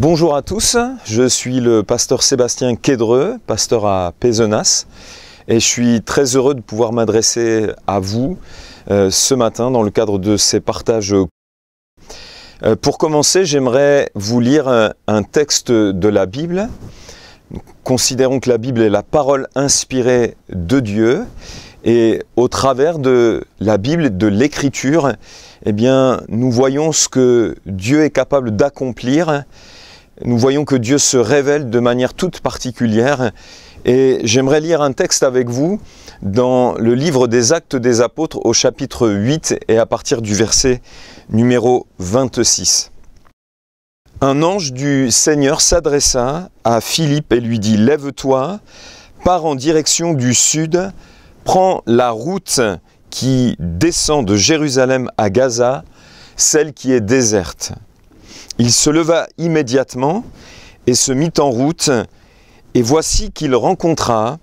Bonjour à tous, je suis le pasteur Sébastien Quédreux, pasteur à Pézenas, et je suis très heureux de pouvoir m'adresser à vous ce matin dans le cadre de ces partages. Pour commencer, j'aimerais vous lire un texte de la Bible. Considérons que la Bible est la parole inspirée de Dieu, et au travers de la Bible et de l'Écriture, eh bien, nous voyons ce que Dieu est capable d'accomplir. Nous voyons que Dieu se révèle de manière toute particulière. Et j'aimerais lire un texte avec vous dans le livre des Actes des Apôtres au chapitre 8 et à partir du verset numéro 26. Un ange du Seigneur s'adressa à Philippe et lui dit « Lève-toi, pars en direction du sud, prends la route qui descend de Jérusalem à Gaza, celle qui est déserte. » Il se leva immédiatement et se mit en route, et voici qu'il rencontra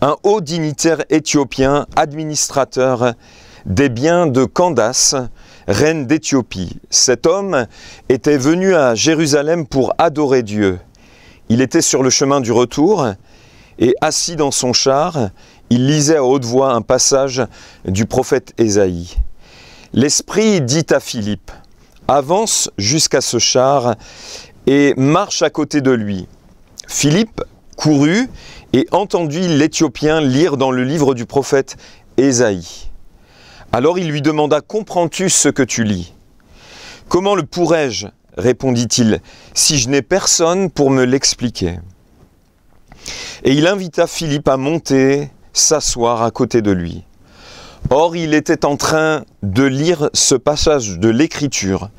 un haut dignitaire éthiopien, administrateur des biens de Candace, reine d'Éthiopie. Cet homme était venu à Jérusalem pour adorer Dieu. Il était sur le chemin du retour, et assis dans son char, il lisait à haute voix un passage du prophète Ésaïe. L'Esprit dit à Philippe: avance jusqu'à ce char et marche à côté de lui. Philippe courut et entendit l'Éthiopien lire dans le livre du prophète Ésaïe. Alors il lui demanda: comprends-tu ce que tu lis? Comment le pourrais-je, répondit-il, si je n'ai personne pour me l'expliquer? Et il invita Philippe à monter, s'asseoir à côté de lui. Or, il était en train de lire ce passage de l'Écriture,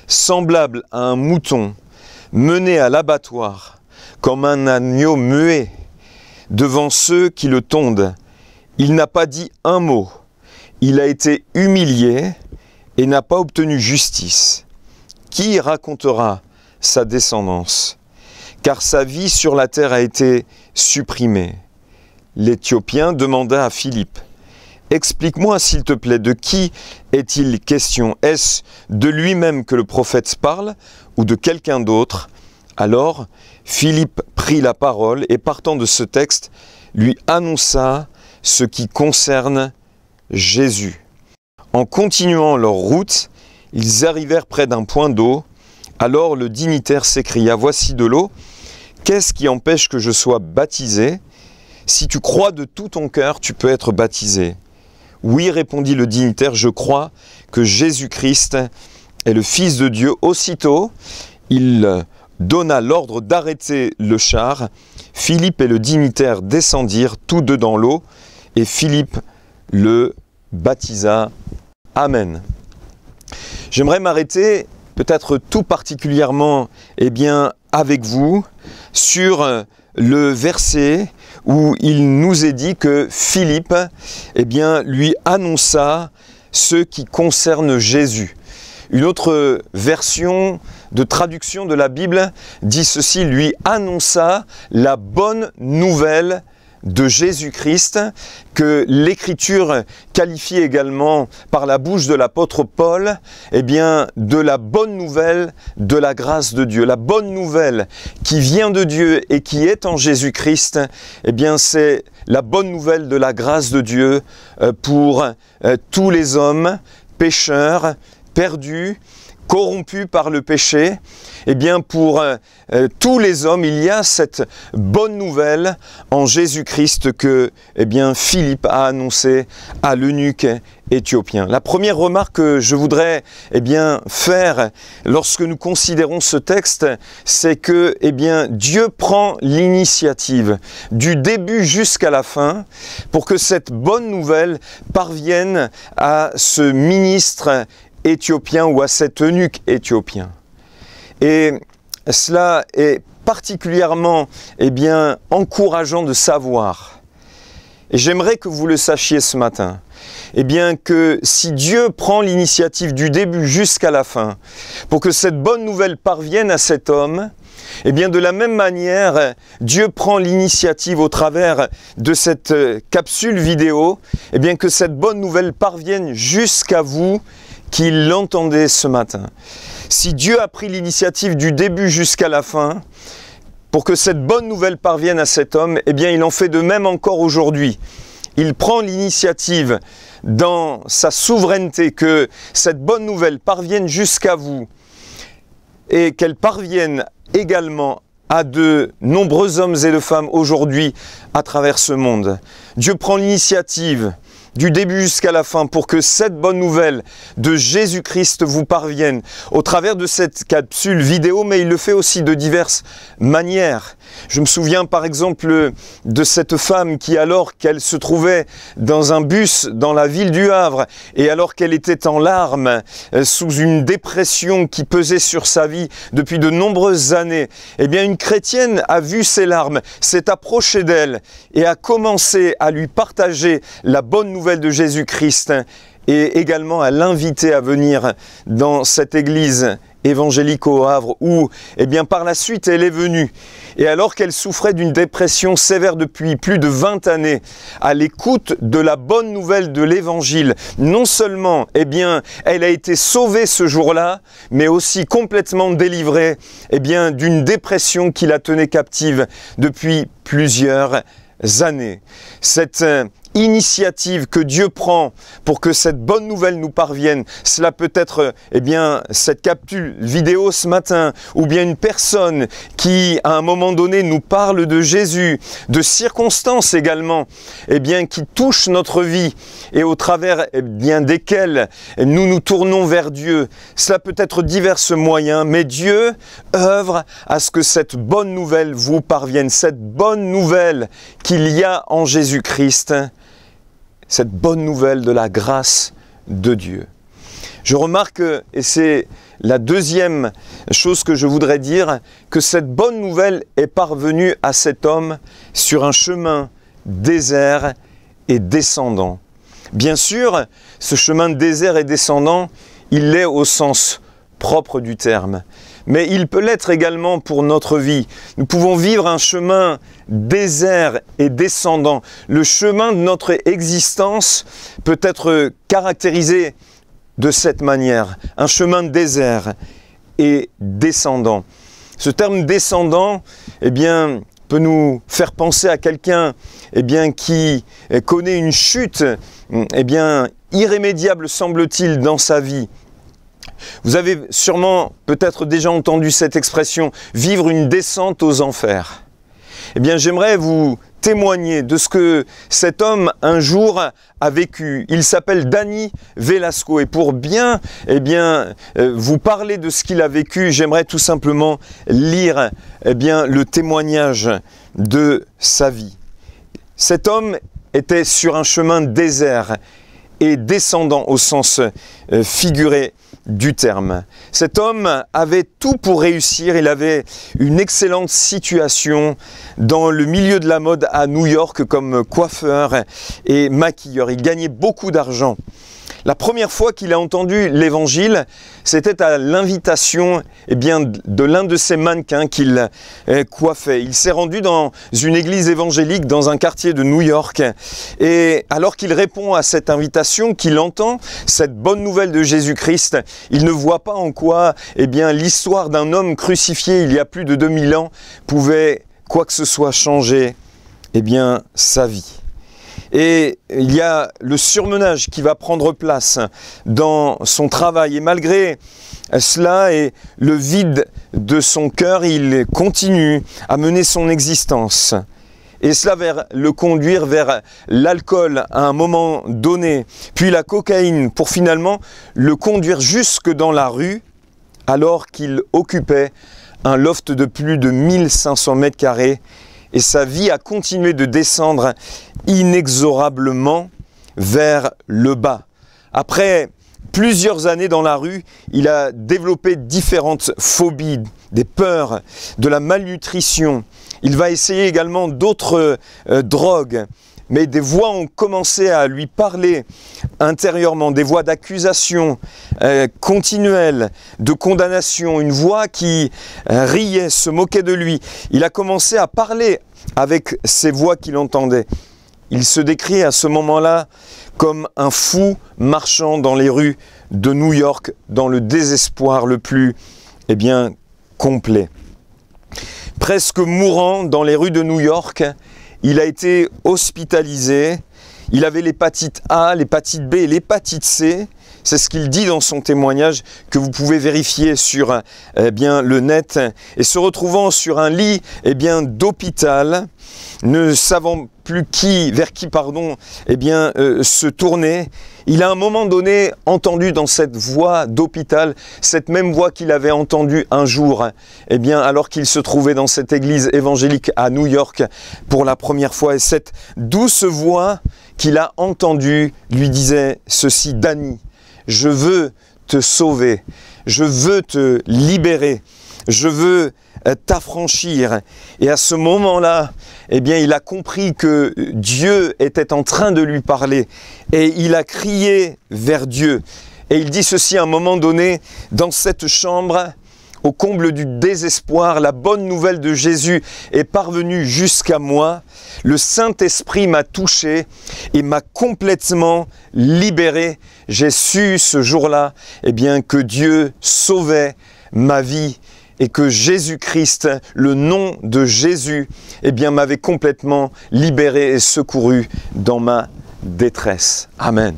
semblable à un mouton mené à l'abattoir, comme un agneau muet devant ceux qui le tondent. Il n'a pas dit un mot, il a été humilié et n'a pas obtenu justice. Qui racontera sa descendance? Car sa vie sur la terre a été supprimée. L'Éthiopien demanda à Philippe: explique-moi s'il te plaît, de qui est-il question? Est-ce de lui-même que le prophète parle ou de quelqu'un d'autre? Alors Philippe prit la parole et partant de ce texte, lui annonça ce qui concerne Jésus. En continuant leur route, ils arrivèrent près d'un point d'eau. Alors le dignitaire s'écria: voici de l'eau, qu'est-ce qui empêche que je sois baptisé? Si tu crois de tout ton cœur, tu peux être baptisé. Oui, répondit le dignitaire, je crois que Jésus-Christ est le Fils de Dieu. Aussitôt, il donna l'ordre d'arrêter le char. Philippe et le dignitaire descendirent tous deux dans l'eau, et Philippe le baptisa. Amen. J'aimerais m'arrêter, peut-être tout particulièrement, avec vous, sur le verset où il nous est dit que Philippe, lui annonça ce qui concerne Jésus. Une autre version de traduction de la Bible dit ceci: lui annonça la bonne nouvelle de Jésus-Christ, que l'Écriture qualifie également par la bouche de l'apôtre Paul, de la bonne nouvelle de la grâce de Dieu. La bonne nouvelle qui vient de Dieu et qui est en Jésus-Christ, c'est la bonne nouvelle de la grâce de Dieu pour tous les hommes pécheurs, perdus, corrompus par le péché. Pour tous les hommes, il y a cette bonne nouvelle en Jésus-Christ que Philippe a annoncé à l'eunuque éthiopien. La première remarque que je voudrais faire lorsque nous considérons ce texte, c'est que Dieu prend l'initiative du début jusqu'à la fin pour que cette bonne nouvelle parvienne à ce ministre éthiopien ou à cet eunuque éthiopien. Et cela est particulièrement encourageant de savoir. Et j'aimerais que vous le sachiez ce matin. Que si Dieu prend l'initiative du début jusqu'à la fin pour que cette bonne nouvelle parvienne à cet homme, de la même manière, Dieu prend l'initiative au travers de cette capsule vidéo, que cette bonne nouvelle parvienne jusqu'à vous qui l'entendez ce matin. Si Dieu a pris l'initiative du début jusqu'à la fin, pour que cette bonne nouvelle parvienne à cet homme, eh bien il en fait de même encore aujourd'hui. Il prend l'initiative dans sa souveraineté que cette bonne nouvelle parvienne jusqu'à vous et qu'elle parvienne également à de nombreux hommes et de femmes aujourd'hui à travers ce monde. Dieu prend l'initiative du début jusqu'à la fin pour que cette bonne nouvelle de Jésus-Christ vous parvienne au travers de cette capsule vidéo, mais il le fait aussi de diverses manières. Je me souviens par exemple de cette femme qui, alors qu'elle se trouvait dans un bus dans la ville du Havre et alors qu'elle était en larmes sous une dépression qui pesait sur sa vie depuis de nombreuses années, eh bien une chrétienne a vu ses larmes, s'est approchée d'elle et a commencé à lui partager la bonne nouvelle de Jésus-Christ et également à l'inviter à venir dans cette église évangélique au Havre où, eh bien, par la suite, elle est venue. Et alors qu'elle souffrait d'une dépression sévère depuis plus de 20 années, à l'écoute de la bonne nouvelle de l'Évangile, non seulement, eh bien, elle a été sauvée ce jour-là, mais aussi complètement délivrée, eh bien, d'une dépression qui la tenait captive depuis plusieurs années. Cette initiative que Dieu prend pour que cette bonne nouvelle nous parvienne, cela peut être eh bien cette capsule vidéo ce matin, ou bien une personne qui à un moment donné nous parle de Jésus, de circonstances également, eh bien qui touchent notre vie et au travers eh bien desquelles nous nous tournons vers Dieu. Cela peut être divers moyens, mais Dieu œuvre à ce que cette bonne nouvelle vous parvienne, cette bonne nouvelle qu'il y a en Jésus-Christ, cette bonne nouvelle de la grâce de Dieu. Je remarque, et c'est la deuxième chose que je voudrais dire, que cette bonne nouvelle est parvenue à cet homme sur un chemin désert et descendant. Bien sûr, ce chemin désert et descendant, il l'est au sens propre du terme. Mais il peut l'être également pour notre vie. Nous pouvons vivre un chemin désert et descendant. Le chemin de notre existence peut être caractérisé de cette manière. Un chemin désert et descendant. Ce terme descendant, eh bien, peut nous faire penser à quelqu'un eh bien, qui connaît une chute eh bien, irrémédiable, semble-t-il, dans sa vie. Vous avez sûrement peut-être déjà entendu cette expression, vivre une descente aux enfers. Eh bien, j'aimerais vous témoigner de ce que cet homme un jour a vécu. Il s'appelle Dani Velasco et pour bien, vous parler de ce qu'il a vécu, j'aimerais tout simplement lire le témoignage de sa vie. Cet homme était sur un chemin désert et descendant au sens figuré du terme. Cet homme avait tout pour réussir, il avait une excellente situation dans le milieu de la mode à New York comme coiffeur et maquilleur. Il gagnait beaucoup d'argent. La première fois qu'il a entendu l'évangile, c'était à l'invitation de l'un de ses mannequins qu'il coiffait. Il s'est rendu dans une église évangélique dans un quartier de New York. Et alors qu'il répond à cette invitation, qu'il entend cette bonne nouvelle de Jésus-Christ, il ne voit pas en quoi l'histoire d'un homme crucifié il y a plus de 2000 ans pouvait quoi que ce soit changer sa vie. Et il y a le surmenage qui va prendre place dans son travail. Et malgré cela et le vide de son cœur, il continue à mener son existence. Et cela va le conduire vers l'alcool à un moment donné, puis la cocaïne, pour finalement le conduire jusque dans la rue, alors qu'il occupait un loft de plus de 1500 mètres carrés. Et sa vie a continué de descendre inexorablement vers le bas. Après plusieurs années dans la rue, il a développé différentes phobies, des peurs, de la malnutrition. Il va essayer également d'autres drogues. Mais des voix ont commencé à lui parler intérieurement, des voix d'accusation continuelle, de condamnation, une voix qui riait, se moquait de lui. Il a commencé à parler avec ces voix qu'il entendait. il se décrit à ce moment-là comme un fou marchant dans les rues de New York, dans le désespoir le plus, complet. Presque mourant dans les rues de New York, il a été hospitalisé. Il avait l'hépatite A, l'hépatite B et l'hépatite C. C'est ce qu'il dit dans son témoignage que vous pouvez vérifier sur le net. Et se retrouvant sur un lit d'hôpital, ne savant plus vers qui se tourner, il a à un moment donné entendu dans cette voix d'hôpital, cette même voix qu'il avait entendue un jour, alors qu'il se trouvait dans cette église évangélique à New York pour la première fois. Et cette douce voix qu'il a entendue lui disait ceci: Danny, je veux te sauver, je veux te libérer, je veux t'affranchir. Et à ce moment-là, il a compris que Dieu était en train de lui parler et il a crié vers Dieu. Et il dit ceci à un moment donné, dans cette chambre, au comble du désespoir, la bonne nouvelle de Jésus est parvenue jusqu'à moi. Le Saint-Esprit m'a touché et m'a complètement libéré. J'ai su ce jour-là que Dieu sauvait ma vie et que Jésus-Christ, le nom de Jésus, m'avait complètement libéré et secouru dans ma détresse. Amen.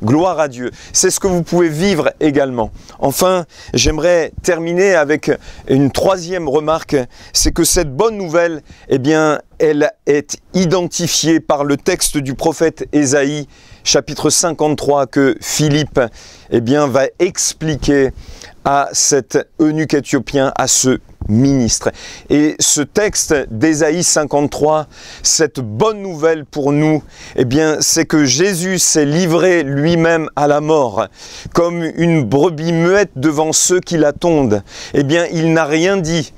Gloire à Dieu. C'est ce que vous pouvez vivre également. Enfin, j'aimerais terminer avec une troisième remarque, c'est que cette bonne nouvelle, elle est identifiée par le texte du prophète Ésaïe, chapitre 53, que Philippe va expliquer à cet eunuque éthiopien, à ce ministre. Et ce texte d'Ésaïe 53, cette bonne nouvelle pour nous, c'est que Jésus s'est livré lui-même à la mort, comme une brebis muette devant ceux qui l'attendent. Il n'a rien dit.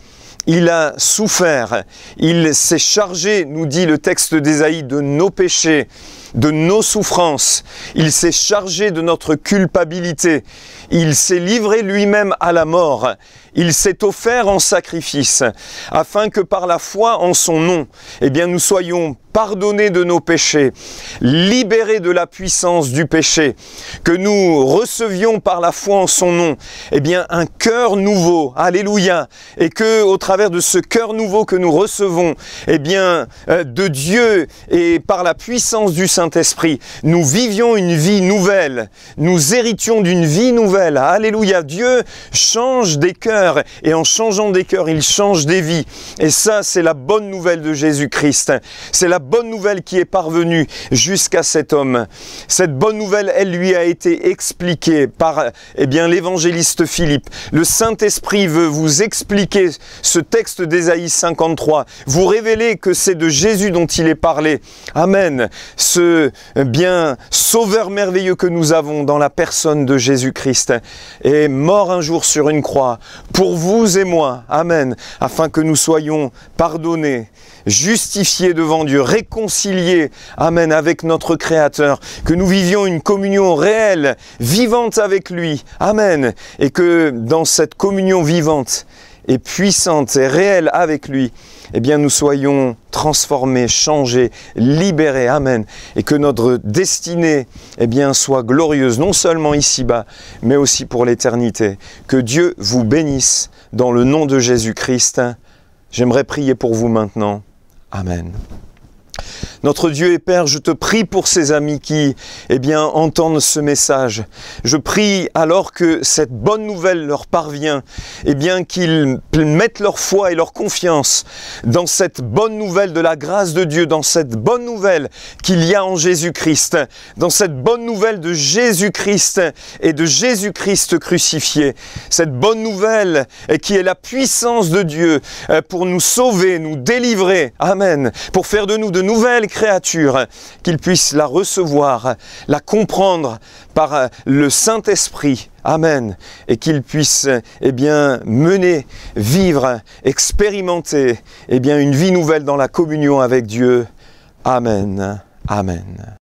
Il a souffert, il s'est chargé, nous dit le texte d'Ésaïe, de nos péchés, de nos souffrances. Il s'est chargé de notre culpabilité. Il s'est livré lui-même à la mort. Il s'est offert en sacrifice, afin que par la foi en son nom, nous soyons pardonnés de nos péchés, libérés de la puissance du péché, que nous recevions par la foi en son nom, un cœur nouveau, alléluia, et que au travers de ce cœur nouveau que nous recevons, de Dieu et par la puissance du Saint-Esprit, nous vivions une vie nouvelle, nous héritions d'une vie nouvelle, alléluia. Dieu change des cœurs, et en changeant des cœurs, il change des vies, et ça c'est la bonne nouvelle de Jésus-Christ, c'est la bonne nouvelle qui est parvenue jusqu'à cet homme. Cette bonne nouvelle, elle lui a été expliquée par l'évangéliste Philippe. Le Saint-Esprit veut vous expliquer ce texte d'Ésaïe 53, vous révéler que c'est de Jésus dont il est parlé. Amen. Ce sauveur merveilleux que nous avons dans la personne de Jésus-Christ est mort un jour sur une croix pour vous et moi. Amen. Afin que nous soyons pardonnés, justifiés devant Dieu, réconciliés, amen, avec notre Créateur, que nous vivions une communion réelle, vivante avec lui, amen, et que dans cette communion vivante et puissante et réelle avec lui, nous soyons transformés, changés, libérés, amen, et que notre destinée, soit glorieuse, non seulement ici-bas, mais aussi pour l'éternité. Que Dieu vous bénisse dans le nom de Jésus-Christ. J'aimerais prier pour vous maintenant. Amen. Notre Dieu et Père, je te prie pour ces amis qui, entendent ce message. Je prie alors que cette bonne nouvelle leur parvient, qu'ils mettent leur foi et leur confiance dans cette bonne nouvelle de la grâce de Dieu, dans cette bonne nouvelle qu'il y a en Jésus-Christ, dans cette bonne nouvelle de Jésus-Christ et de Jésus-Christ crucifié. Cette bonne nouvelle qui est la puissance de Dieu pour nous sauver, nous délivrer, amen, pour faire de nous de nouvelles créatures, qu'ils puissent la recevoir, la comprendre par le Saint-Esprit, amen, et qu'ils puissent mener, vivre, expérimenter une vie nouvelle dans la communion avec Dieu, amen, amen.